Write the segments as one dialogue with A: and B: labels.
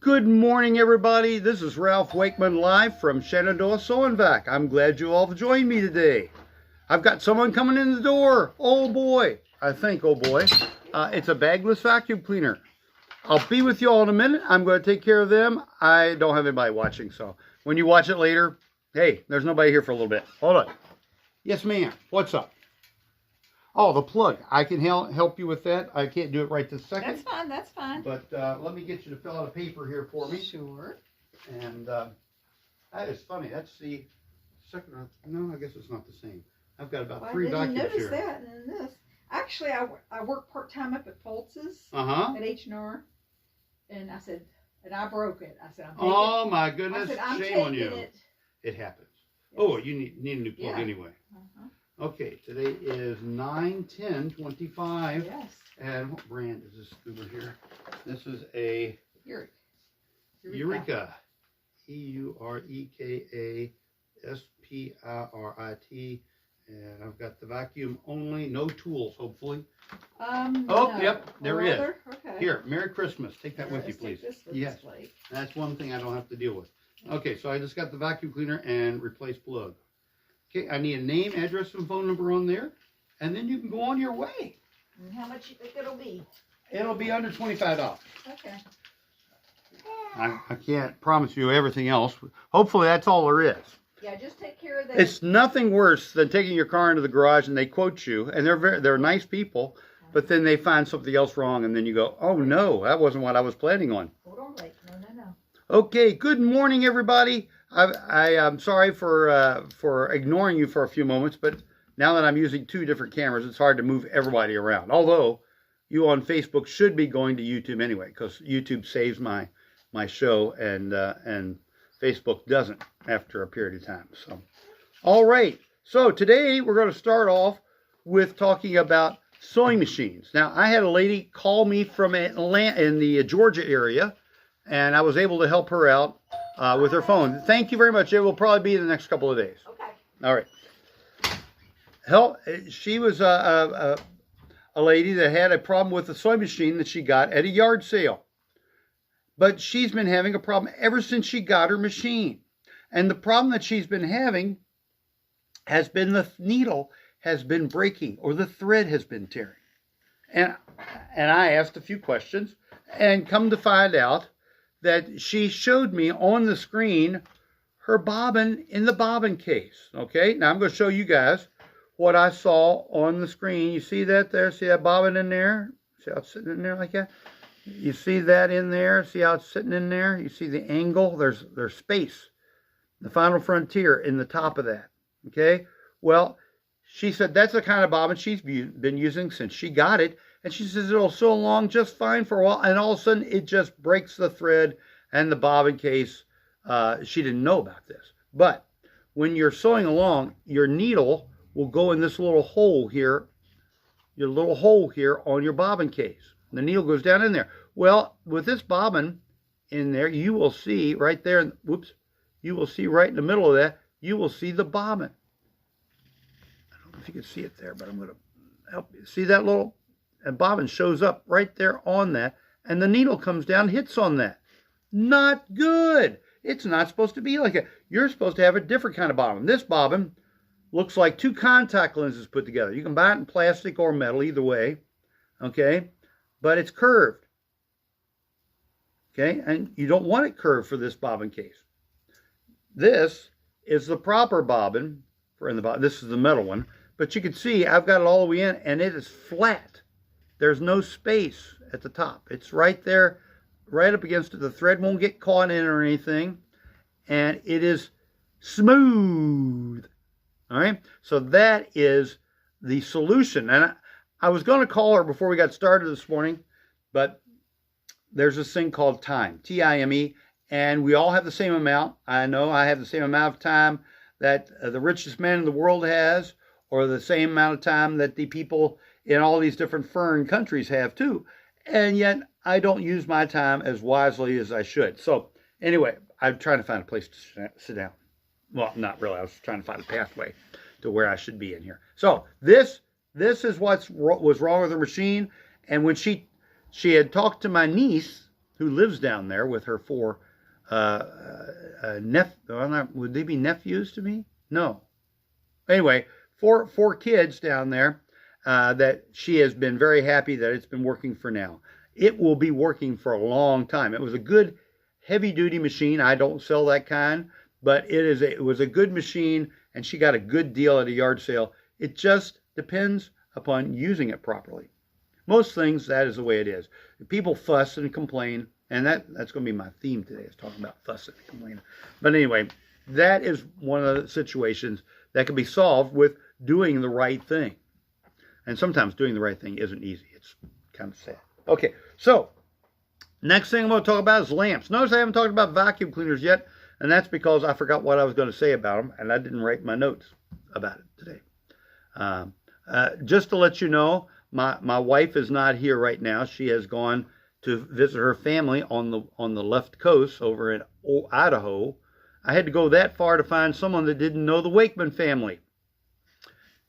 A: Good morning, everybody. This is Ralph Wakeman live from Shenandoah Sew and Vac. I'm glad you all have joined me today. I've got someone coming in the door. Oh boy, I think, oh boy. It's a bagless vacuum cleaner. I'll be with you all in a minute. I'm going to take care of them. I don't have anybody watching, so when you watch it later, hey, there's nobody here for a little bit. Hold on. Yes, ma'am. What's up? Oh, the plug. I can help you with that. I can't do it right this second.
B: That's fine, that's fine.
A: But let me get you to fill out a paper here for me.
B: Sure.
A: And that is funny. That's the second. No, I guess it's not the same. I've got about 3 vacuums here.
B: I didn't notice that in this. Actually, I work part-time up at Foltz's at H&R. And I said, and I broke it. I said, I'm taking
A: oh, my goodness.
B: I said, I'm
A: shame on you. It happens. Yes. Oh, you need a new plug anyway. Okay, today is 9/10/25.
B: Yes.
A: And what brand is this scuba here? This is a Eureka. EUREKASPIRIT. And I've got the vacuum only, no tools, hopefully. Oh, no. Yep, there is.
B: Okay.
A: Here, Merry Christmas. Take that with you, please.
B: Yes,
A: that's one thing I don't have to deal with. Okay, so I just got the vacuum cleaner and replace plug. Okay, I need a name, address, and phone number on there, and then you can go on your way.
B: And how much you think it'll be?
A: It'll be under $25.
B: Okay.
A: I can't promise you everything else. Hopefully that's all there is.
B: Yeah, just take care of that.
A: It's nothing worse than taking your car into the garage and they quote you, and they're nice people, but then they find something else wrong, and then you go, oh no, that wasn't what I was planning on.
B: Hold on, wait, no.
A: Okay, good morning, everybody. I'm sorry for ignoring you for a few moments, but now that I'm using 2 different cameras, it's hard to move everybody around. Although you on Facebook should be going to YouTube anyway, because YouTube saves my show and Facebook doesn't after a period of time. So, all right. So today we're going to start off with talking about sewing machines. Now, I had a lady call me from Atlanta in the Georgia area, and I was able to help her out with her phone. Thank you very much. It will probably be in the next couple of days.
B: Okay.
A: All right. She was a lady that had a problem with a sewing machine that she got at a yard sale. But she's been having a problem ever since she got her machine. And the problem that she's been having has been the needle has been breaking or the thread has been tearing. And I asked a few questions and come to find out that she showed me on the screen her bobbin in the bobbin case. Okay, now I'm going to show you guys what I saw on the screen. You see that there? See that bobbin in there? See how it's sitting in there like that? You see that in there? See how it's sitting in there? You see the angle? There's space. The final frontier in the top of that. Okay? Well, she said that's the kind of bobbin she's been using since she got it. And she says it'll sew along just fine for a while. And all of a sudden, it just breaks the thread and the bobbin case. She didn't know about this. But when you're sewing along, your needle will go in this little hole here. Your little hole here on your bobbin case. The needle goes down in there. Well, with this bobbin in there, you will see right there, you will see right in the middle of that, you will see the bobbin. I don't know if you can see it there, but I'm going to help you. See that little bobbin shows up right there on that, and the needle comes down, hits on that. Not good. It's not supposed to be like that. You're supposed to have a different kind of bobbin. This bobbin looks like 2 contact lenses put together. You can buy it in plastic or metal, either way. Okay? But it's curved. Okay, and you don't want it curved for this bobbin case. This is the proper bobbin for in the bobbin. This is the metal one, but you can see I've got it all the way in, and it is flat. There's no space at the top. It's right there, right up against it. The thread won't get caught in or anything, and it is smooth. All right, so that is the solution. And I was going to call her before we got started this morning, but there's this thing called time, T-I-M-E, and we all have the same amount. I know I have the same amount of time that the richest man in the world has, or the same amount of time that the people in all these different foreign countries have too. And yet I don't use my time as wisely as I should. So anyway, I'm trying to find a place to sit down. Well, not really. I was trying to find a pathway to where I should be in here. So this is what was wrong with her machine. And when she had talked to my niece, who lives down there with her four would they be nephews to me? No. Anyway, four kids down there that she has been very happy that it's been working for now. It will be working for a long time. It was a good heavy-duty machine. I don't sell that kind, but it was a good machine, and she got a good deal at a yard sale. It just depends upon using it properly. Most things, that is the way it is. People fuss and complain, and that's going to be my theme today, is talking about fussing and complaining. But anyway, that is one of the situations that can be solved with doing the right thing. And sometimes doing the right thing isn't easy. It's kind of sad. Okay, so next thing I'm going to talk about is lamps. Notice I haven't talked about vacuum cleaners yet, and that's because I forgot what I was going to say about them, and I didn't write my notes about it today. Just to let you know, my wife is not here right now. She has gone to visit her family on the left coast over in Idaho. I had to go that far to find someone that didn't know the Wakeman family.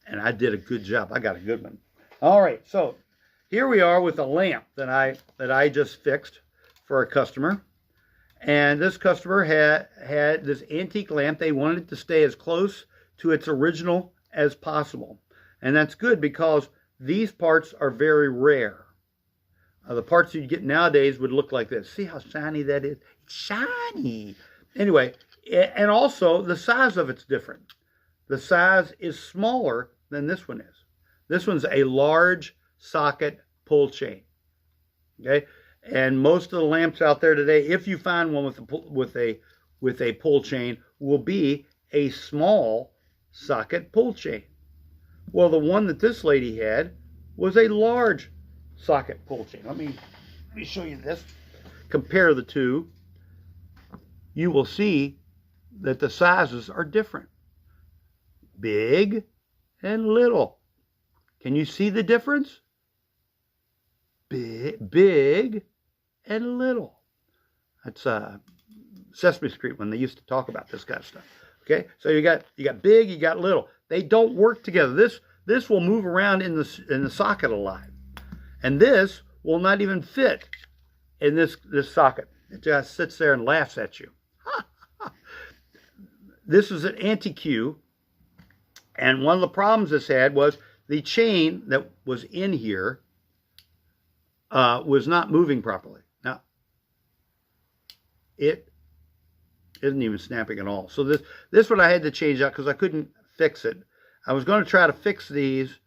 A: And I did a good job. I got a good one. All right, so here we are with a lamp that I just fixed for a customer. And this customer had this antique lamp. They wanted it to stay as close to its original as possible. And that's good because these parts are very rare. The parts you get nowadays would look like this. See how shiny that is? It's shiny. Anyway, and also the size of it's different. The size is smaller than this one is. This one's a large socket pull chain. Okay, and most of the lamps out there today, if you find one with a pull chain, will be a small socket pull chain. Well, the one that this lady had was a large socket pull chain. Let me show you this. Compare the two. You will see that the sizes are different. Big and little. Can you see the difference? Big and little. That's Sesame Street when they used to talk about this kind of stuff. Okay, so you got big, you got little. They don't work together. This will move around in the socket a lot, and this will not even fit in this socket. It just sits there and laughs at you. This is an anti-Q, and one of the problems this had was the chain that was in here was not moving properly. Now, it isn't even snapping at all. So this one I had to change out because I couldn't fix it. I was going to try to fix these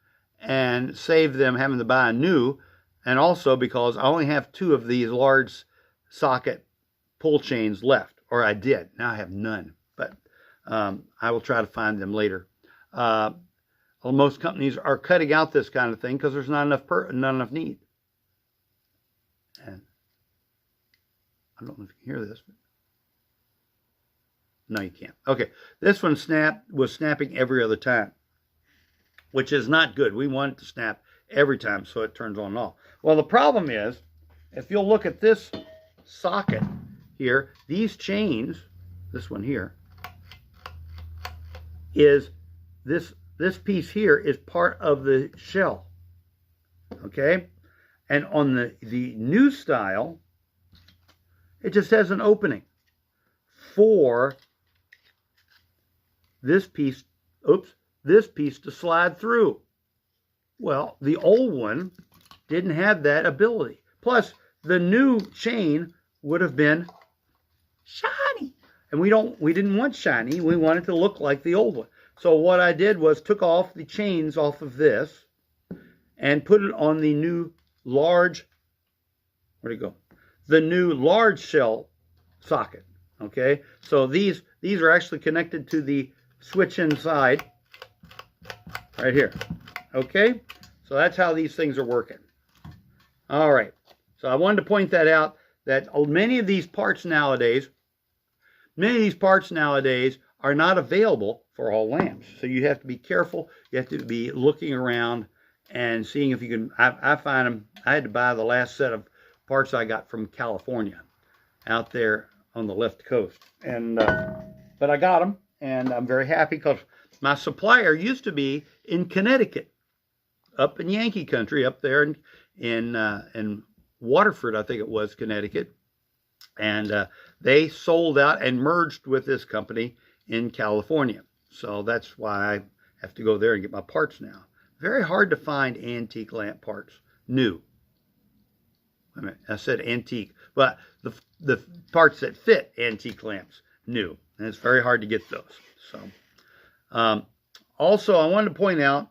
A: and save them having to buy a new, and also because I only have 2 of these large socket pull chains left, or I did. Now I have none, but I will try to find them later. Most companies are cutting out this kind of thing because there's not enough need. And I don't know if you can hear this, but no, you can't. Okay, this one was snapping every other time, which is not good. We want it to snap every time so it turns on and off. Well, the problem is, if you'll look at this socket here, these chains, this one here, is this piece here is part of the shell. Okay? And on the new style, it just has an opening for this piece to slide through. Well, the old one didn't have that ability. Plus, the new chain would have been shiny. And we didn't want shiny. We wanted to look like the old one. So what I did was took off the chains off of this and put it on the new large, where'd it go? The new large shell socket. Okay, so these are actually connected to the switch inside right here. Okay, so that's how these things are working. All right, so I wanted to point that out, that many of these parts nowadays are not available for all lamps. So you have to be careful. You have to be looking around and seeing if you can. I find them. I had to buy the last set of parts I got from California out there on the left coast, and but I got them, and I'm very happy because my supplier used to be in Connecticut, up in Yankee country, up there in Waterford, I think it was, Connecticut. And they sold out and merged with this company in California. So that's why I have to go there and get my parts now. Very hard to find antique lamp parts, new. Wait a minute, I said antique, but the parts that fit antique lamps, new. And it's very hard to get those. So, also, I wanted to point out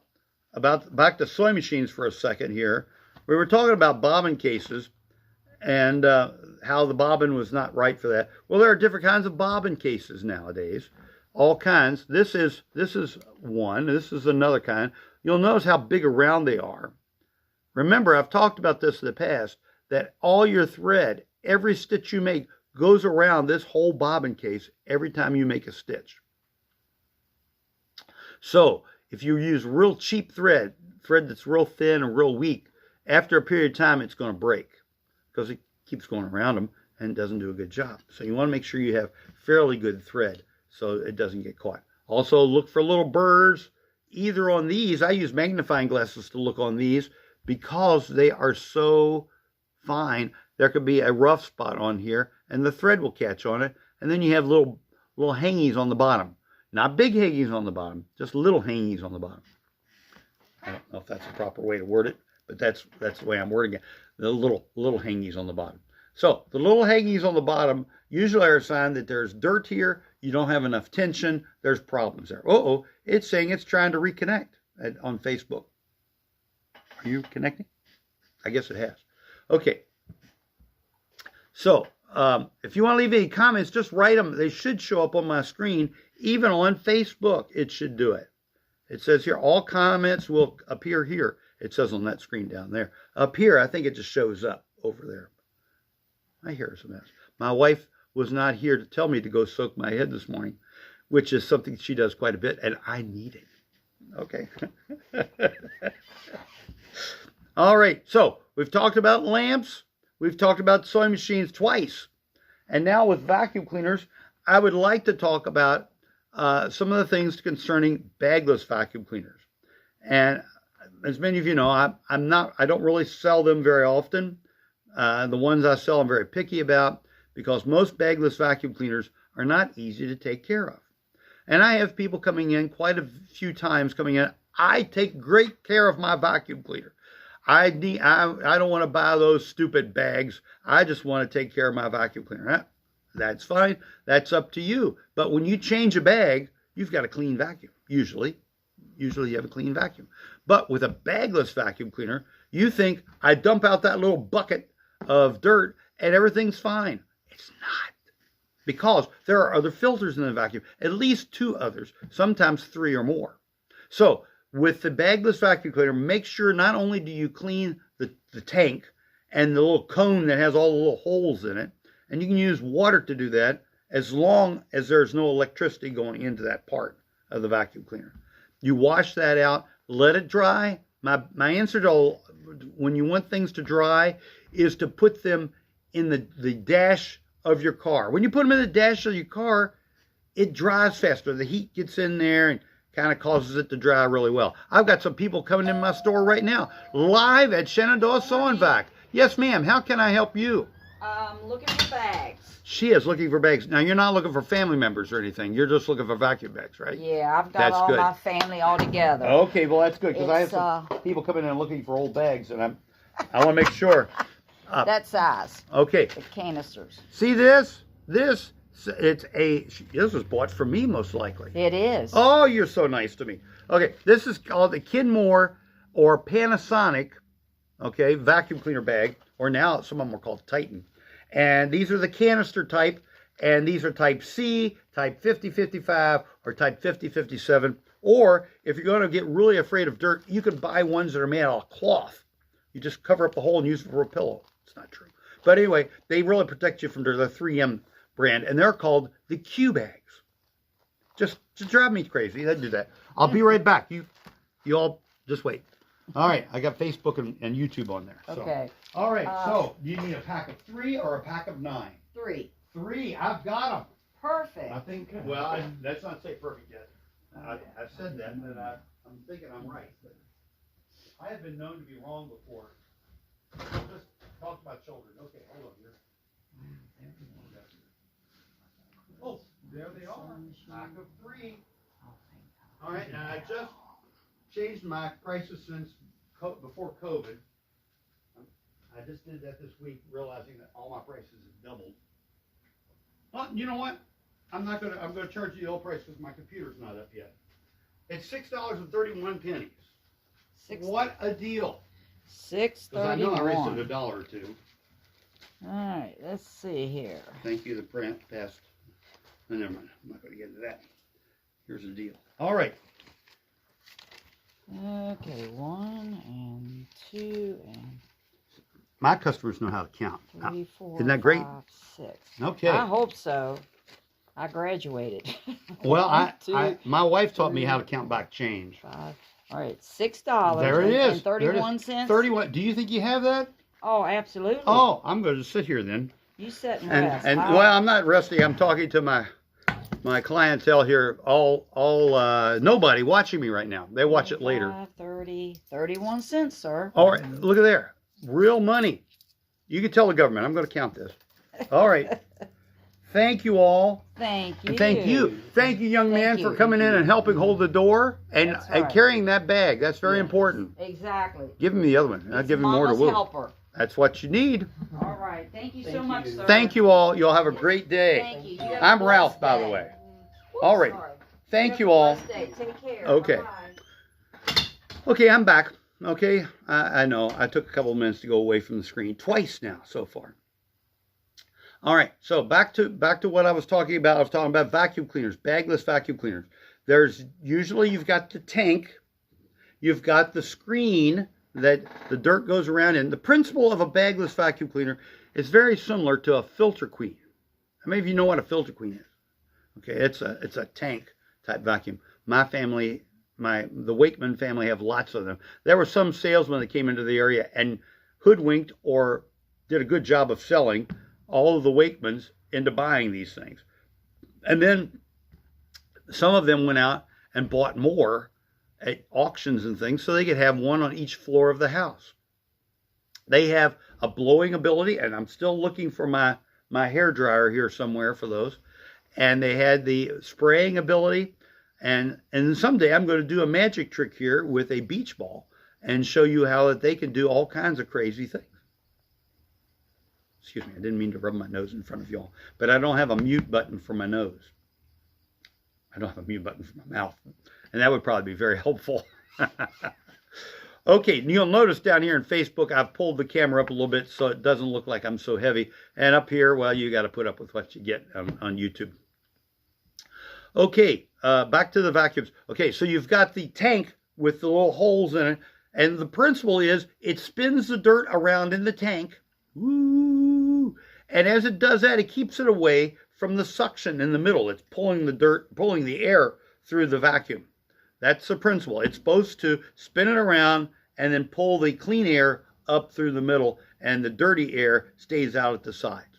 A: back to sewing machines for a second here. We were talking about bobbin cases and how the bobbin was not right for that. Well, there are different kinds of bobbin cases nowadays, all kinds. This is one. This is another kind. You'll notice how big around they are. Remember, I've talked about this in the past, that all your thread, every stitch you make, goes around this whole bobbin case every time you make a stitch. So if you use real cheap thread that's real thin and real weak, after a period of time it's going to break because it keeps going around them and doesn't do a good job. So you want to make sure you have fairly good thread so it doesn't get caught. Also look for little burrs either on these. I use magnifying glasses to look on these because they are so fine. There could be a rough spot on here and the thread will catch on it, and then you have little hangies on the bottom. Not big hangies on the bottom, just little hangies on the bottom. I don't know if that's the proper way to word it, but that's the way I'm wording it. The little hangies on the bottom. So the little hangies on the bottom usually are a sign that there's dirt here, you don't have enough tension, there's problems there. Uh-oh, it's saying it's trying to reconnect on Facebook. Are you connecting? I guess it has. Okay. So if you want to leave any comments, just write them. They should show up on my screen. Even on Facebook, it should do it. It says here, all comments will appear here. It says on that screen down there. Up here, I think it just shows up over there. I hear some mess. My wife was not here to tell me to go soak my head this morning, which is something she does quite a bit, and I need it. Okay. All right, so we've talked about lamps. We've talked about sewing machines twice. And now with vacuum cleaners, I would like to talk about some of the things concerning bagless vacuum cleaners. And as many of you know, I don't really sell them very often. The ones I sell I'm very picky about because most bagless vacuum cleaners are not easy to take care of. And I have people coming in quite a few times coming in. I take great care of my vacuum cleaner. I don't want to buy those stupid bags. I just want to take care of my vacuum cleaner. That's fine. That's up to you. But when you change a bag, you've got a clean vacuum. Usually you have a clean vacuum. But with a bagless vacuum cleaner, you think, I dump out that little bucket of dirt and everything's fine. It's not. Because there are other filters in the vacuum, at least 2 others, sometimes 3 or more. So with the bagless vacuum cleaner, make sure not only do you clean the tank and the little cone that has all the little holes in it, and you can use water to do that as long as there's no electricity going into that part of the vacuum cleaner. You wash that out, let it dry. My answer to when you want things to dry is to put them in the dash of your car. When you put them in the dash of your car, it dries faster. The heat gets in there and kind of causes it to dry really well. I've got some people coming in my store right now, live at Shenandoah Sew and Vac. Yes, ma'am. How can I help you?
B: Looking for bags.
A: She is looking for bags. Now, you're not looking for family members or anything. You're just looking for vacuum bags, right?
C: Yeah, I've got all my family all together.
A: Okay, well, that's good because I have some people coming in looking for old bags, and I want to make sure.
C: That size.
A: Okay.
C: The canisters.
A: See this? This was bought for me, most likely.
C: It is.
A: Oh, you're so nice to me. Okay, this is called the Kenmore or Panasonic, okay, vacuum cleaner bag, or now some of them are called Titan. And these are the canister type, and these are type C, type 5055, or type 5057. Or if you're going to get really afraid of dirt, you can buy ones that are made out of cloth. You just cover up the hole and use it for a pillow. It's not true. But anyway, they really protect you from dirt. They're 3M brand, and they're called the Q bags. Just to drive me crazy, they do that. I'll be right back. You all just wait. All right, I got Facebook and YouTube on there. So.
C: Okay.
A: All right, so do you need a pack of 3 or a pack of 9?
B: 3.
A: 3, I've got them.
B: Perfect.
A: I think, well, let's not say perfect yet. I said that, and I'm thinking I'm right. But I have been known to be wrong before. We'll just talk about children. Okay, hold on here. Oh, there they are. Pack of 3. All right, now I just changed my prices since before COVID. I just did that this week, realizing that all my prices have doubled. Well, you know what? I'm gonna charge you the old price because my computer's not up yet. It's $6.31. What a deal!
C: $6.31.
A: I know I raised it $1 or 2.
C: All right, let's see here.
A: Thank you. The print passed. Oh, never mind. I'm not going to get into that. Here's the deal. All right.
C: Okay, 1 and 2 and
A: My customers know how to count.
C: 3, 4,
A: Isn't that great?
C: 5, 6.
A: Okay.
C: I hope so. I graduated.
A: Well,
C: 1, 2,
A: my wife taught me how to count back change.
C: 5. All right, $6.
A: There it is.
C: And 31 cents.
A: 31. Do you think you have that?
C: Oh, absolutely.
A: Oh, I'm going to sit here then.
C: You sit and rest.
A: And well, I'm not resting. I'm talking to my clientele here. Nobody watching me right now. They watch it later.
C: 30, 31 cents, sir.
A: All right, look at there. Real money. You can tell the government. I'm going to count this. All right. Thank you all.
C: Thank you.
A: And thank you. Thank you, young man, for coming in and helping hold the door and carrying that bag. That's very important.
C: Exactly.
A: Give him the other one. I'll give him more to Will.
C: Helper.
A: That's what you need.
C: All right. Thank you so much, sir.
A: Thank you all. You all have a great day.
C: Thank you.
A: I'm Ralph, by the way. All right. Thank you all.
C: Take care.
A: Okay.
C: Bye-bye.
A: Okay, I'm back. Okay, I know. I took a couple of minutes to go away from the screen. Twice now so far. All right, so back to what I was talking about. I was talking about vacuum cleaners, bagless vacuum cleaners. There's usually you've got the tank, you've got the screen that the dirt goes around in. The principle of a bagless vacuum cleaner is very similar to a filter queen. How many of you know what a filter queen is? Okay, it's a tank type vacuum. My family, the Wakeman family have lots of them. There were some salesmen that came into the area and hoodwinked or did a good job of selling all of the Wakemans into buying these things. And then some of them went out and bought more at auctions and things so they could have one on each floor of the house. They have a blowing ability, and I'm still looking for my hair dryer here somewhere for those. And they had the spraying ability. And someday I'm going to do a magic trick here with a beach ball and show you how that they can do all kinds of crazy things. Excuse me, I didn't mean to rub my nose in front of y'all, but I don't have a mute button for my nose. I don't have a mute button for my mouth, and that would probably be very helpful. Okay, you'll notice down here in Facebook, I've pulled the camera up a little bit so it doesn't look like I'm so heavy. And up here, well, you got to put up with what you get on YouTube. Okay, back to the vacuums. Okay, so you've got the tank with the little holes in it, and the principle is it spins the dirt around in the tank. Woo! And as it does that, it keeps it away from the suction in the middle. It's pulling the air through the vacuum. That's the principle. It's supposed to spin it around and then pull the clean air up through the middle, and the dirty air stays out at the sides.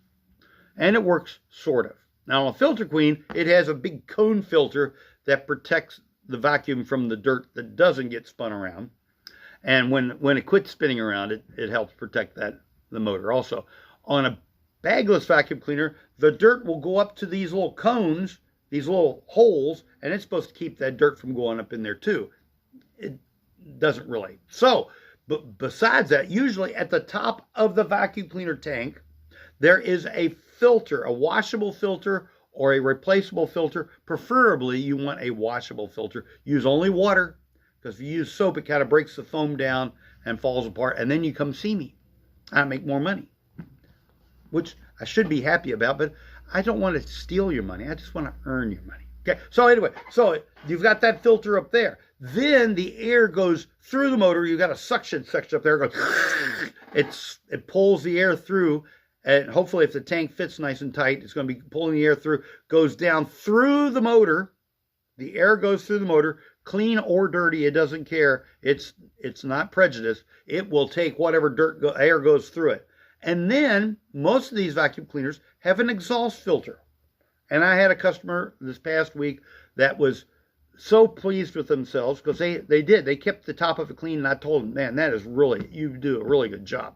A: And it works sort of. Now, on a filter queen, it has a big cone filter that protects the vacuum from the dirt that doesn't get spun around. And when it quits spinning around, it helps protect the motor also. On a bagless vacuum cleaner, the dirt will go up to these little cones, these little holes, and it's supposed to keep that dirt from going up in there too. It doesn't really. So, but besides that, usually at the top of the vacuum cleaner tank, there is a filter, a washable filter or a replaceable filter. Preferably, you want a washable filter. Use only water, because if you use soap, it kind of breaks the foam down and falls apart, and then you come see me. I make more money, which I should be happy about, but I don't want to steal your money. I just want to earn your money. Okay, so anyway, so you've got that filter up there. Then the air goes through the motor. You've got a suction section up there. It goes, it pulls the air through, and hopefully if the tank fits nice and tight, it's going to be pulling the air through, goes down through the motor. The air goes through the motor, clean or dirty, it doesn't care. It's not prejudiced. It will take whatever air goes through it. And then most of these vacuum cleaners have an exhaust filter. And I had a customer this past week that was so pleased with themselves because they kept the top of it clean, and I told them, man, you do a really good job.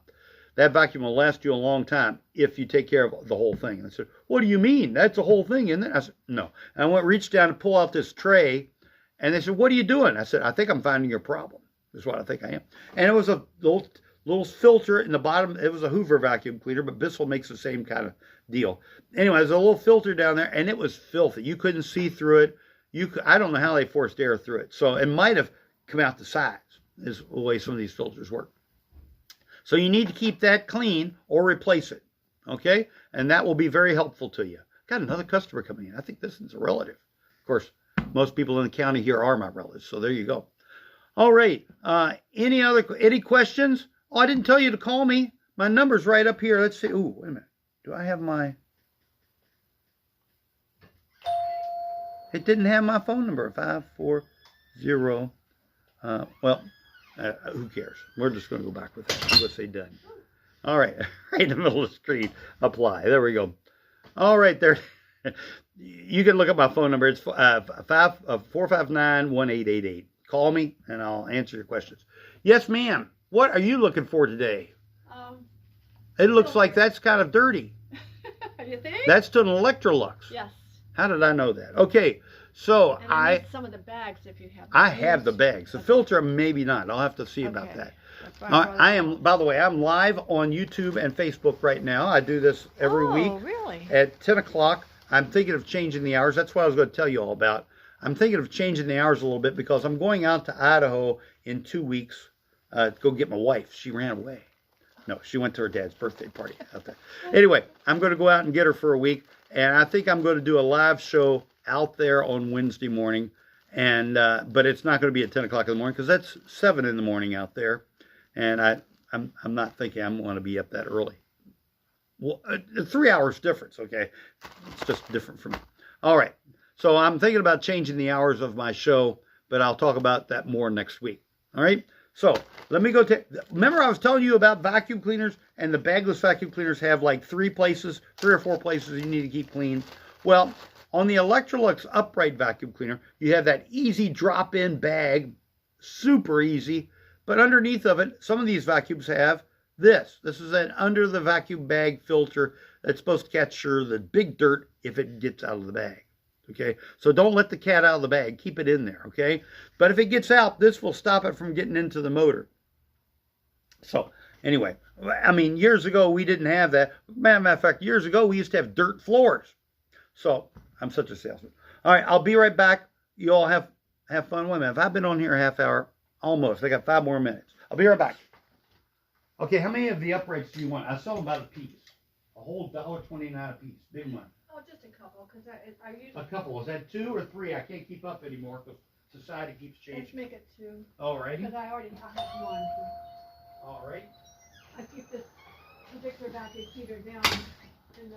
A: that vacuum will last you a long time if you take care of the whole thing. And I said, what do you mean? That's the whole thing, isn't it? I said, no. And I reached down to pull out this tray, and they said, what are you doing? I said, I think I'm finding your problem. That's what I think I am. And it was a little filter in the bottom. It was a Hoover vacuum cleaner, but Bissell makes the same kind of deal. Anyway, there's a little filter down there, and it was filthy. You couldn't see through it. I don't know how they forced air through it. So it might have come out the sides, is the way some of these filters work. So you need to keep that clean or replace it, okay? And that will be very helpful to you. Got another customer coming in. I think this is a relative. Of course, most people in the county here are my relatives, so there you go. All right. Any questions? Oh, I didn't tell you to call me. My number's right up here. Let's see. Ooh, wait a minute. Do I have my... It didn't have my phone number. 540. Who cares? We're just going to go back with that. Let's say done. All right. Right in the middle of the screen. Apply. There we go. All right. There. You can look up my phone number. It's 459-1888. Call me, and I'll answer your questions. Yes, ma'am. What are you looking for today? It looks like that's kind of dirty.
D: You think?
A: That's to an Electrolux.
D: Yes.
A: How did I know that? Okay, so
D: And I need some of the bags if you have them.
A: I have the bags. The filter, maybe not. I'll have to see about that. I am, by the way, I'm live on YouTube and Facebook right now. I do this every week.
D: Oh, really?
A: At 10 o'clock. I'm thinking of changing the hours. That's what I was going to tell you all about. I'm thinking of changing the hours a little bit because I'm going out to Idaho in 2 weeks to go get my wife. She ran away. No, she went to her dad's birthday party out there. Anyway, I'm going to go out and get her for a week, and I think I'm going to do a live show out there on Wednesday morning, and but it's not going to be at 10 o'clock in the morning because that's 7 in the morning out there, and I'm not thinking I'm going to be up that early. Well, 3 hours difference, okay? It's just different for me. All right, so I'm thinking about changing the hours of my show, but I'll talk about that more next week. All right? So let me go remember I was telling you about vacuum cleaners, and the bagless vacuum cleaners have like 3 or 4 places you need to keep clean. Well, on the Electrolux upright vacuum cleaner, you have that easy drop-in bag, super easy, but underneath of it, some of these vacuums have this. This is an under the vacuum bag filter that's supposed to capture the big dirt if it gets out of the bag. Okay, so don't let the cat out of the bag. Keep it in there, okay? But if it gets out, this will stop it from getting into the motor. So, anyway, I mean, years ago, we didn't have that. Matter of fact, years ago, we used to have dirt floors. So, I'm such a salesman. All right, I'll be right back. You all have fun. Wait a minute. If I've been on here a half hour, almost. I got 5 more minutes. I'll be right back. Okay, how many of the uprights do you want? I sell them about a piece. A whole $1.29 a piece. Big one.
D: Oh, just a couple, because I usually...
A: A couple. Is that 2 or 3? I can't keep up anymore because society keeps changing.
D: Let's make it 2.
A: All righty.
D: Because I have 1.
A: All right.
D: I keep this particular vacuum cleaner down in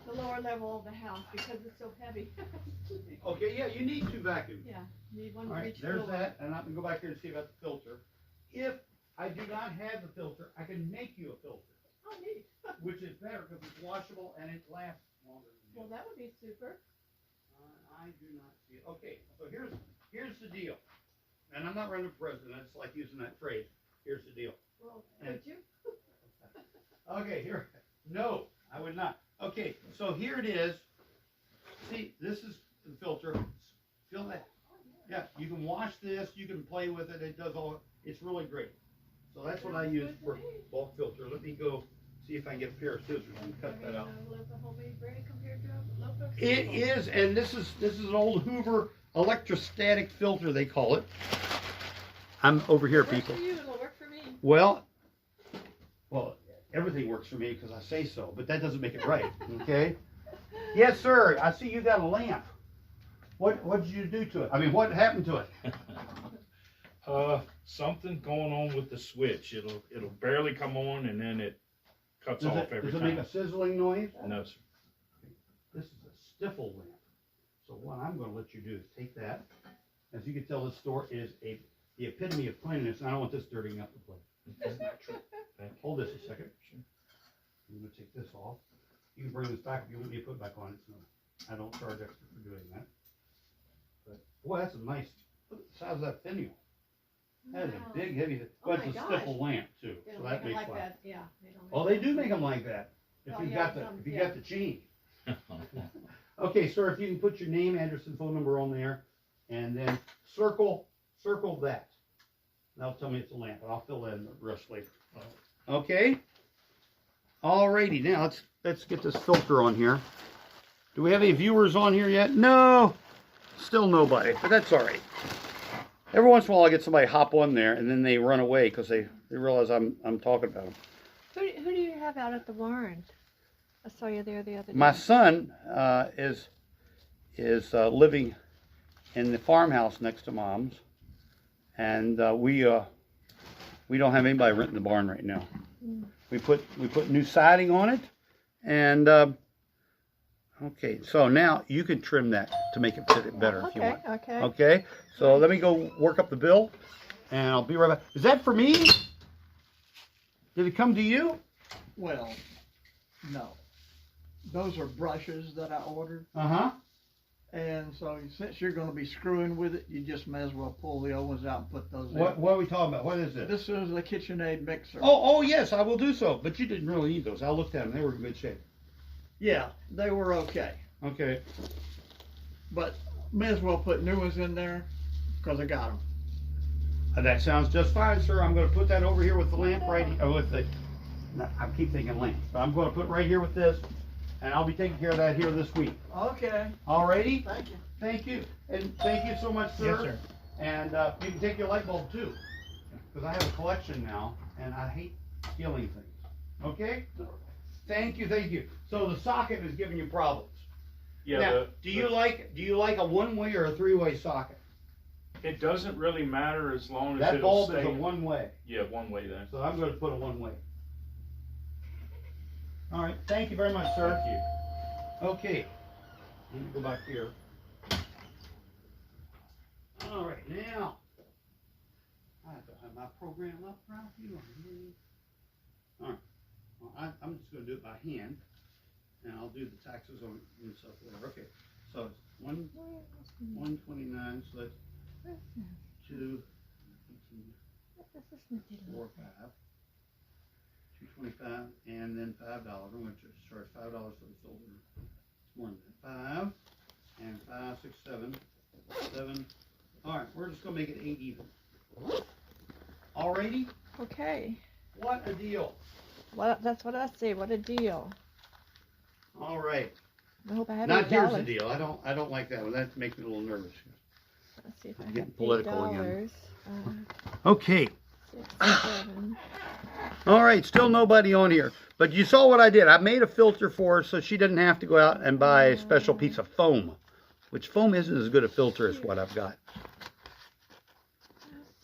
D: the lower level of the house because it's so heavy.
A: Okay, yeah, you need 2 vacuums.
D: Yeah, need one
A: All
D: for
A: right,
D: each
A: there's
D: floor.
A: that, and I'm going to go back here and see about the filter. If I do not have the filter, I can make you a filter,
D: Oh, neat.
A: which is better because it's washable and it lasts longer than
D: Well, that would be super.
A: I do not see it. Okay, so here's the deal. And I'm not running for president. I just like using that phrase. Here's the deal.
D: Well,
A: And-
D: would you?
A: Okay, here. No, I would not. Okay, so here it is. See, this is the filter. Feel that? Yeah, you can wash this. You can play with it. It does all. It's really great. So that's what I use for bulk filter. Let me go see if I can get a pair of scissors and cut that out. It is, and this is an old Hoover electrostatic filter, they call it. I'm over here, people.
D: Works for you, it'll work for me.
A: Well, everything works for me because I say so, but that doesn't make it right, okay? Yes, sir. I see you got a lamp. What did you do to it? I mean, what happened to it?
E: Something going on with the switch. It'll barely come on and then it cuts off every
A: Does it
E: time.
A: make a sizzling noise?
E: No, sir.
A: This is a Stifle lamp. So what I'm going to let you do is take that. As you can tell, this store is the epitome of cleanliness, and I don't want this dirtying up the place.
E: That's not true.
A: Hold this a second. I'm going to take this off. You can bring this back if you want me to put it back on. I don't charge extra for doing that. But boy, that's a nice. Look at the size of that finial. That is a big, heavy.
D: Oh
A: But it's
D: my
A: a
D: gosh.
A: stifle lamp too,
D: They
A: so
D: don't
A: that
D: make 'em
A: makes
D: like
A: fun.
D: that. Yeah. They don't
A: Oh, they do make them like that. If
D: Well,
A: you've
D: yeah,
A: got the
D: some-
A: if you
D: yeah.
A: got the chain. Okay, sir, if you can put your name, address, and phone number on there, and then circle that. That'll tell me it's a lamp, and I'll fill in the rest later. Okay. Alrighty, now let's get this filter on here. Do we have any viewers on here yet? No, still nobody, but that's all right. Every once in a while, I get somebody hop on there, and then they run away because they realize I'm talking about them.
D: Who do you have out at the barn? I saw you there the other day.
A: My son is living in the farmhouse next to Mom's, and we don't have anybody renting the barn right now. We put new siding on it, and okay. So now you can trim that to make it fit better if you want.
D: Okay.
A: Okay. So let me go work up the bill, and I'll be right back. Is that for me? Did it come to you?
F: Well, no. Those are brushes that I ordered.
A: Uh-huh.
F: And so since you're going to be screwing with it, you just may as well pull the old ones out and put those
A: What
F: in.
A: are we talking about? What is this?
F: This is a KitchenAid mixer.
A: Oh, yes, I will do so. But you didn't really need those. I looked at them. They were in good shape.
F: Yeah, they were okay.
A: Okay.
F: But may as well put new ones in there because I got them.
A: That sounds just fine, sir. I'm going to put that over here with the lamp right here. With the, no, I keep thinking lamp. But I'm going to put right here with this. And I'll be taking care of that here this week.
F: Okay.
A: Alrighty?
F: Thank you.
A: Thank you. And thank you so much, sir.
F: Yes, sir.
A: And you can take your light bulb too. Because I have a collection now. And I hate stealing things. Okay? Thank you, thank you. So the socket is giving you problems.
E: Yeah.
A: Now, do you like a one-way or a three-way socket?
E: It doesn't really matter as long as
A: That
E: it'll
A: bulb
E: stay.
A: is a one-way.
E: Yeah, one way then.
A: So I'm going to put a one-way. All right. Thank you very much, sir.
E: Thank you.
A: Okay. Let me go back here. All right, now I have to have my program up, Ralph. You are here. All right. Well, I'm just going to do it by hand, and I'll do the taxes on and stuff later. Okay. So it's 129. So that's 2, 4, 5. 225, and then $5. I'm going to charge $5 for the filter. It's more than that. 5 and 5, 6, 7, 7. All right, we're just going to make it 8 even. Alrighty.
D: Okay.
A: What a deal.
D: Well, that's what I say. What a deal.
A: All right.
D: I hope I have
A: Now
D: $8.
A: here's the deal. I don't like that one. That makes me a little nervous.
D: Let's see if I
A: I'm getting
D: have
A: political again.
D: $8.
A: Okay.
D: 6, 7.
A: All right, still nobody on here. But you saw what I did. I made a filter for her so she didn't have to go out and buy a special piece of foam, which foam isn't as good a filter as what I've got.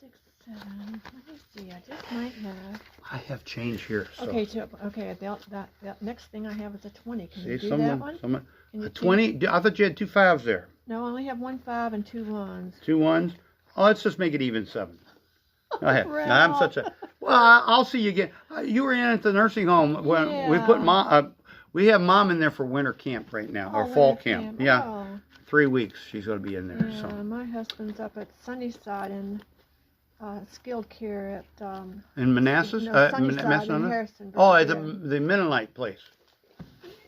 D: 6, 7. Let me see. I just might have.
A: I have change here. So.
D: Okay, okay. That next thing I have is a 20. Can you
A: See,
D: do that one?
A: someone,
D: Can you
A: a
D: do-
A: 20. I thought you had 2 5s there.
D: No, I only have 1 5 and 2 1s.
A: 2 1s. Oh, let's just make it even 7. Go ahead.
D: Ralph.
A: No, I'm such a. Well, I'll see you again. You were in at the nursing home when we put
D: Yeah.
A: mom. We have mom in there for winter camp right now, or
D: Oh,
A: fall
D: winter
A: camp. Yeah,
D: Oh,
A: 3 weeks she's going to be in there.
D: yeah.
A: So
D: My husband's up at Sunnyside in skilled care at
A: in Manassas,
D: no, Sunnyside in
A: Massena?
D: Harrisonburg.
A: Oh, at
D: yeah.
A: the Mennonite place,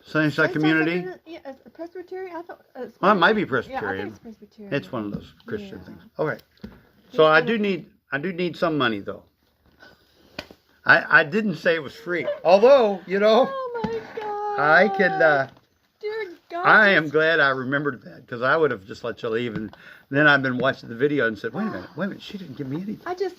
A: Sunnyside Community.
D: Yeah, it's a Presbyterian. I thought.
A: Well, it might be
D: Yeah, I
A: Presbyterian.
D: think it's Presbyterian.
A: It's one of those Christian
D: Yeah.
A: things. All right.
D: He's
A: So I
D: gonna-
A: do need some money though. I didn't say it was free. Although, you know,
D: Oh my God.
A: I could
D: Dear God.
A: I am glad I remembered that because I would have just let you leave and then I've been watching the video and said, wait a minute, she didn't give me anything.
D: I just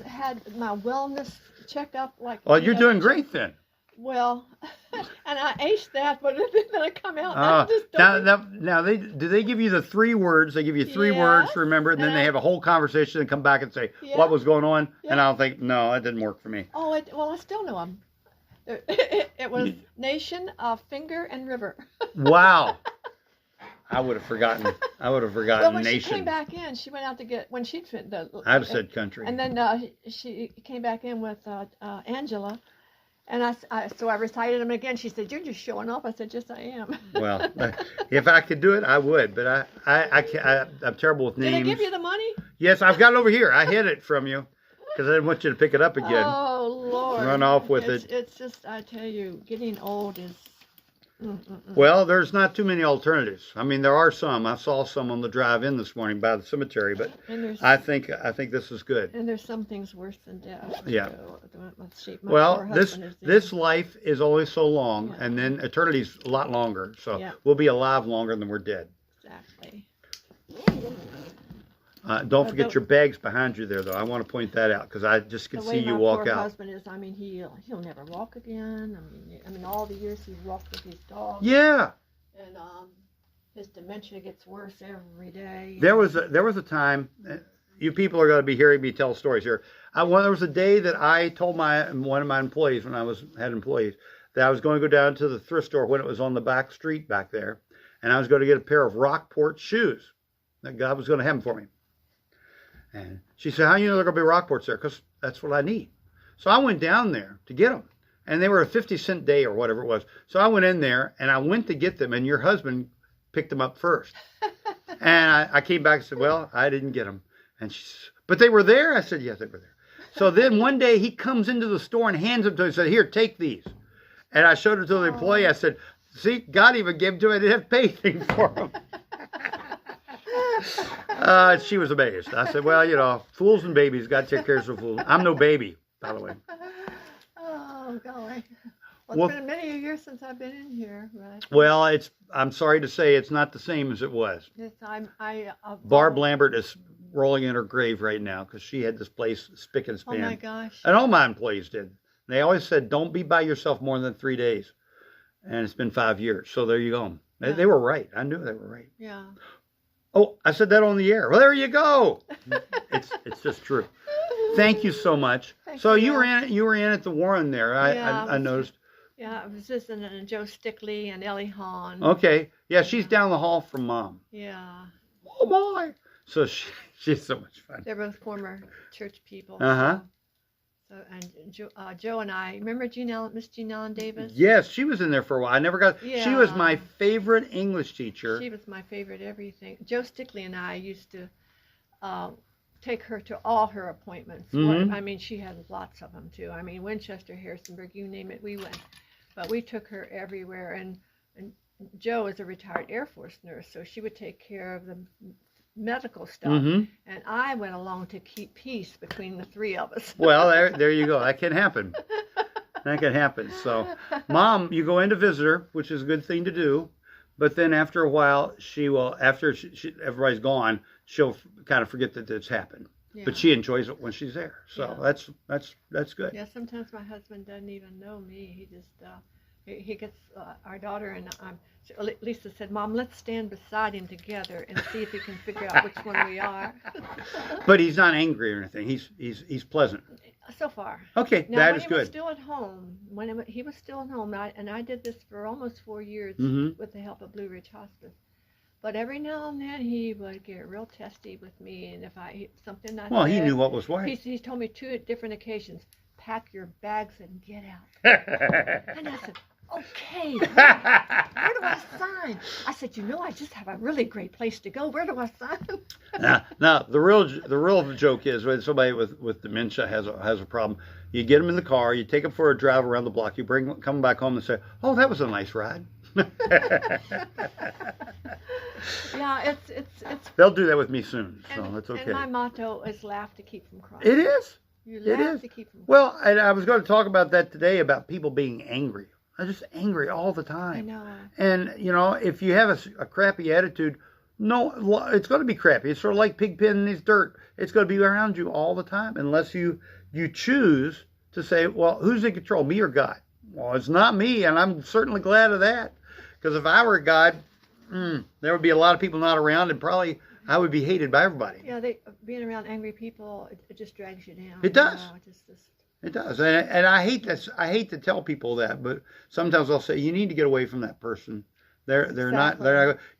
D: had my wellness checkup like.
A: Well, you're doing great then.
D: Well, and I aced that, but then I come out. And I just don't
A: Now do they give you the 3 words? They give you 3 words
D: Yes,
A: to remember, and then
D: and
A: they
D: I-
A: have a whole conversation and come back and say
D: Yeah.
A: what was going on, and
D: Yeah.
A: I'll think, no, that didn't work for me.
D: Oh, well, I still know them. It was nation, finger, and river.
A: Wow. I would have forgotten.
D: Well, when
A: nation.
D: she came back in, she went out to get when she'd fit the.
A: I'd have said country.
D: And then she came back in with Angela, and so I recited them again. She said, "You're just showing off." I said, "Yes, I am."
A: Well, if I could do it, I would. But I'm terrible with
D: Did
A: names.
D: they give you the money?
A: Yes, I've got it over here. I hid it from you because I didn't want you to pick it up again.
D: Oh Lord!
A: Run off with
D: it's,
A: it.
D: It's just, I tell you, getting old is.
A: Well, there's not too many alternatives. I mean, there are some. I saw some on the drive in this morning by the cemetery, but I think this is good.
D: And there's some things worse than death.
A: Yeah.
D: So,
A: well, this life is only so long,
D: yeah.
A: and then eternity's a lot longer. So
D: yeah.
A: we'll be alive longer than we're dead.
D: Exactly.
A: Don't forget your bags behind you there, though. I want to point that out because I just could see you walk out.
D: My poor husband is, I mean, he'll never walk again. I mean, all the years he's walked with his dog.
A: Yeah.
D: And his dementia gets worse every day.
A: There was a time. You people are going to be hearing me tell stories here. There was a day that I told one of my employees when I had employees that I was going to go down to the thrift store when it was on the back street back there, and I was going to get a pair of Rockport shoes that God was going to have them for me. And she said, how do you know they're going to be Rockports there? Because that's what I need. So I went down there to get them. And they were a 50-cent day or whatever it was. So I went in there, and I went to get them, and your husband picked them up first. And I came back and said, well, I didn't get them. And she said, but they were there? I said, yes, they were there. So then one day he comes into the store and hands them to me and said, here, take these. And I showed it to the employee. I said, see, God even gave them to me. I didn't have to pay anything for them. She was amazed. I said, well, you know, fools and babies got to take care of some fools. I'm no baby, by the way.
D: Oh, golly. Well, it's been many years since I've been in here. Right?
A: Well, I'm sorry to say it's not the same as it was.
D: Yes,
A: Barb Lambert is rolling in her grave right now because she had this place spick and span.
D: Oh, my gosh.
A: And all my employees did. They always said, don't be by yourself more than 3 days. And it's been 5 years. So there you go.
D: Yeah.
A: They were right. I knew they were right.
D: Yeah.
A: Oh, I said that on the air. Well, there you go. It's just true. Thank you so much. So you were in at the Warren there. I noticed.
D: Yeah, I was listening to Joe Stickley and Ellie Hahn.
A: Okay. Yeah, she's down the hall from Mom.
D: Yeah.
A: Oh my. So she's so much fun.
D: They're both former church people.
A: Uh-huh.
D: So and Joe and I, remember Miss Jean Ellen Davis?
A: Yes, she was in there for a while. I never got.
D: Yeah.
A: She was my favorite English teacher.
D: She was my favorite everything. Joe Stickley and I used to take her to all her appointments.
A: Mm-hmm.
D: I mean, she had lots of them too. I mean, Winchester, Harrisonburg, you name it, we went. But we took her everywhere. And Joe is a retired Air Force nurse, so she would take care of the medical stuff.
A: Mm-hmm.
D: And I went along to keep peace between the three of us.
A: Well, there you go. That can happen. That can happen. So, Mom, you go in to visit her, which is a good thing to do. But then after a while, she will, after everybody's gone, she'll kind of forget that it's happened. Yeah. But she enjoys it when she's there. So that's good.
D: Yeah, sometimes my husband doesn't even know me. He just, he gets our daughter and Lisa said, Mom, let's stand beside him together and see if he can figure out which one we are.
A: But he's not angry or anything. He's pleasant.
D: So far.
A: Okay,
D: now,
A: that is good.
D: When he was still at home, he was still at home, and I did this for almost 4 years with the help of Blue Ridge Hospice. But every now and then he would get real testy with me, and if something I
A: well,
D: said,
A: he knew what was right.
D: He's told me 2 different occasions, pack your bags and get out. And I said, okay, where do I sign? I said, I just have a really great place to go. Where do I sign?
A: Now the real joke is when somebody with dementia has a problem, you get them in the car, you take them for a drive around the block, you come back home and say, oh, that was a nice ride.
D: Yeah, it's.
A: They'll do that with me soon, so that's okay.
D: And my motto is laugh to keep from crying.
A: It is.
D: You laugh to keep from crying.
A: Well, and I was going to talk about that today about people being angry. I'm just angry all the time.
D: I know.
A: And if you have a crappy attitude, no, it's going to be crappy. It's sort of like Pigpen in his dirt. It's going to be around you all the time unless you choose to say, well, who's in control, me or God? Well, it's not me, and I'm certainly glad of that. Because if I were God, there would be a lot of people not around, and probably I would be hated by everybody.
D: Yeah, being around angry people, it just drags you down.
A: It does.
D: It
A: does, and I hate this. I hate to tell people that, but sometimes I'll say you need to get away from that person. They're not.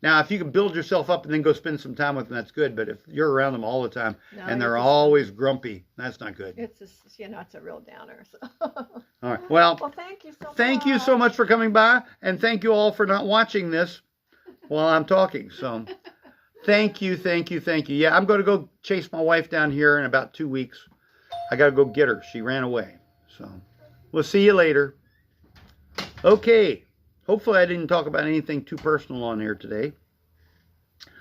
A: Now, if you can build yourself up and then go spend some time with them, that's good. But if you're around them all the time and they're always grumpy, that's not good.
D: It's it's a real downer. So.
A: All right. Well,
D: thank you so much.
A: Thank you so much for coming by, and thank you all for not watching this while I'm talking. So, Thank you. Yeah, I'm going to go chase my wife down here in about 2 weeks. I got to go get her. She ran away. So we'll see you later. Okay. Hopefully I didn't talk about anything too personal on here today.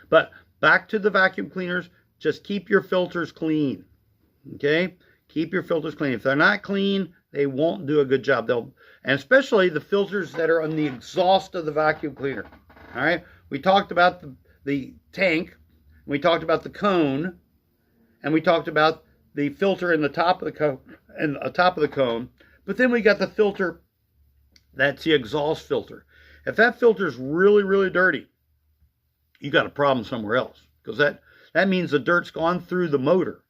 A: But back to the vacuum cleaners. Just keep your filters clean. Okay? Keep your filters clean. If they're not clean, they won't do a good job. And especially the filters that are on the exhaust of the vacuum cleaner. All right? We talked about the tank. We talked about the cone. And we talked about the filter in the top of the cone. But then we got the filter that's the exhaust filter. If that filter is really, really dirty, you got a problem somewhere else. Because that means the dirt's gone through the motor.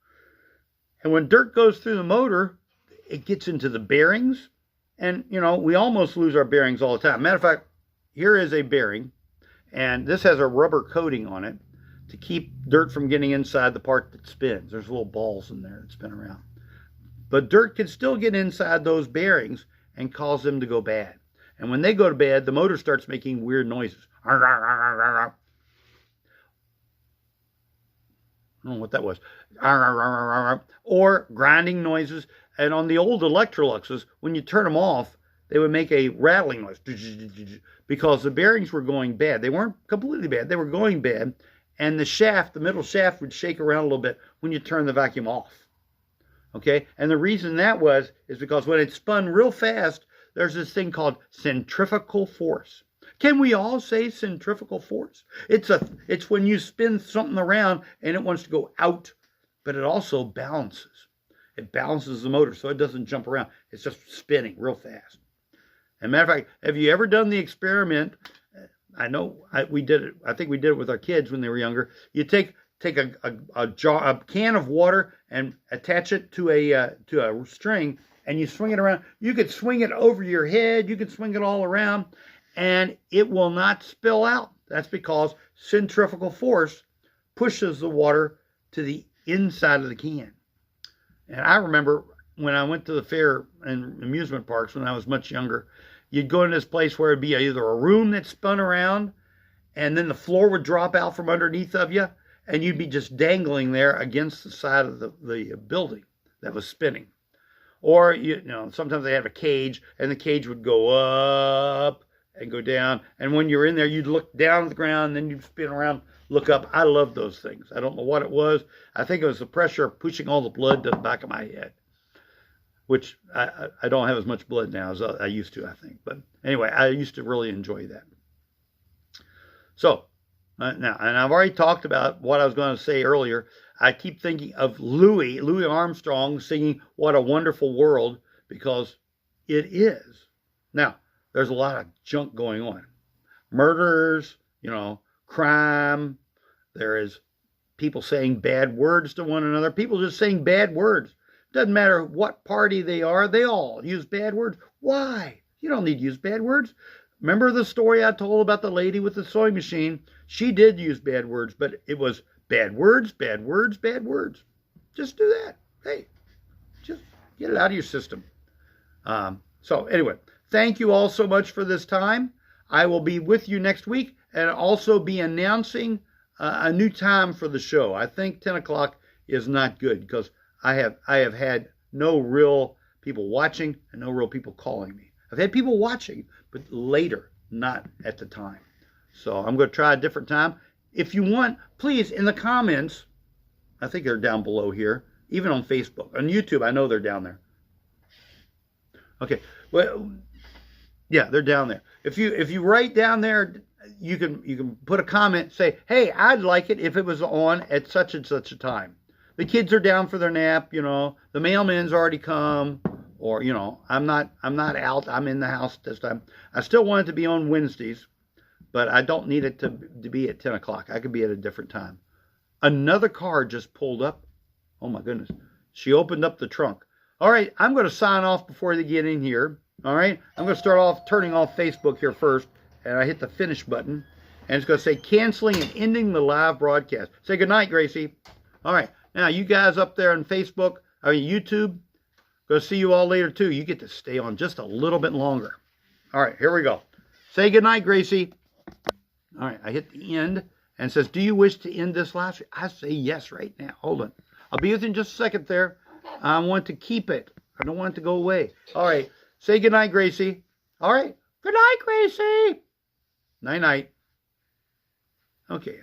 A: And when dirt goes through the motor, it gets into the bearings. And, we almost lose our bearings all the time. Matter of fact, here is a bearing. And this has a rubber coating on it to keep dirt from getting inside the part that spins. There's little balls in there that spin around. But dirt can still get inside those bearings and cause them to go bad. And when they go to bad, the motor starts making weird noises. I don't know what that was. Or grinding noises. And on the old Electroluxes, when you turn them off, they would make a rattling noise because the bearings were going bad. They weren't completely bad. They were going bad. And the middle shaft would shake around a little bit when you turn the vacuum off. Okay? And the reason that is because when it spun real fast, there's this thing called centrifugal force. Can we all say centrifugal force? It's when you spin something around and it wants to go out, but it also balances. It balances the motor so it doesn't jump around. It's just spinning real fast. As a matter of fact, have you ever done the experiment? I know we did it. I think we did it with our kids when they were younger. You take a can of water and attach it to a string, and you swing it around. You could swing it over your head. You could swing it all around, and it will not spill out. That's because centrifugal force pushes the water to the inside of the can. And I remember when I went to the fair and amusement parks when I was much younger, you'd go in this place where it'd be either a room that spun around, and then the floor would drop out from underneath of you, and you'd be just dangling there against the side of the building that was spinning. Or, sometimes they have a cage, and the cage would go up and go down. And when you're in there, you'd look down at the ground, and then you'd spin around, look up. I love those things. I don't know what it was. I think it was the pressure of pushing all the blood to the back of my head, which I don't have as much blood now as I used to, I think. But anyway, I used to really enjoy that. So, now, and I've already talked about what I was going to say earlier. I keep thinking of Louis Armstrong singing "What a Wonderful World" because it is. Now, there's a lot of junk going on. Murders, crime. There is people saying bad words to one another. People just saying bad words. Doesn't matter what party they are, they all use bad words. Why? You don't need to use bad words. Remember the story I told about the lady with the sewing machine? She did use bad words, but it was bad words, bad words, bad words. Just do that. Hey, just get it out of your system. So anyway, thank you all so much for this time. I will be with you next week and also be announcing a new time for the show. I think 10 o'clock is not good because I have had no real people watching and no real people calling me. I've had people watching, but later, not at the time. So I'm going to try a different time. If you want, please, in the comments, I think they're down below here, even on Facebook. On YouTube, I know they're down there. Okay. Well, yeah, they're down there. If you write down there, you can put a comment, say, hey, I'd like it if it was on at such and such a time. The kids are down for their nap, the mailman's already come, or, I'm not out, I'm in the house this time. I still want it to be on Wednesdays, but I don't need it to be at 10 o'clock. I could be at a different time. Another car just pulled up. Oh my goodness. She opened up the trunk. All right, I'm going to sign off before they get in here. All right, I'm going to start off turning off Facebook here first, and I hit the finish button, and it's going to say canceling and ending the live broadcast. Say goodnight, Gracie. All right, now you guys up there on Facebook, YouTube, going to see you all later too. You get to stay on just a little bit longer. All right, here we go. Say goodnight, Gracie. All right, I hit the end, and says, do you wish to end this live stream? I say yes right now. Hold on. I'll be with you in just a second there. I want to keep it. I don't want it to go away. All right. Say goodnight, Gracie. All right. Good night, Gracie. Night-night. Okay.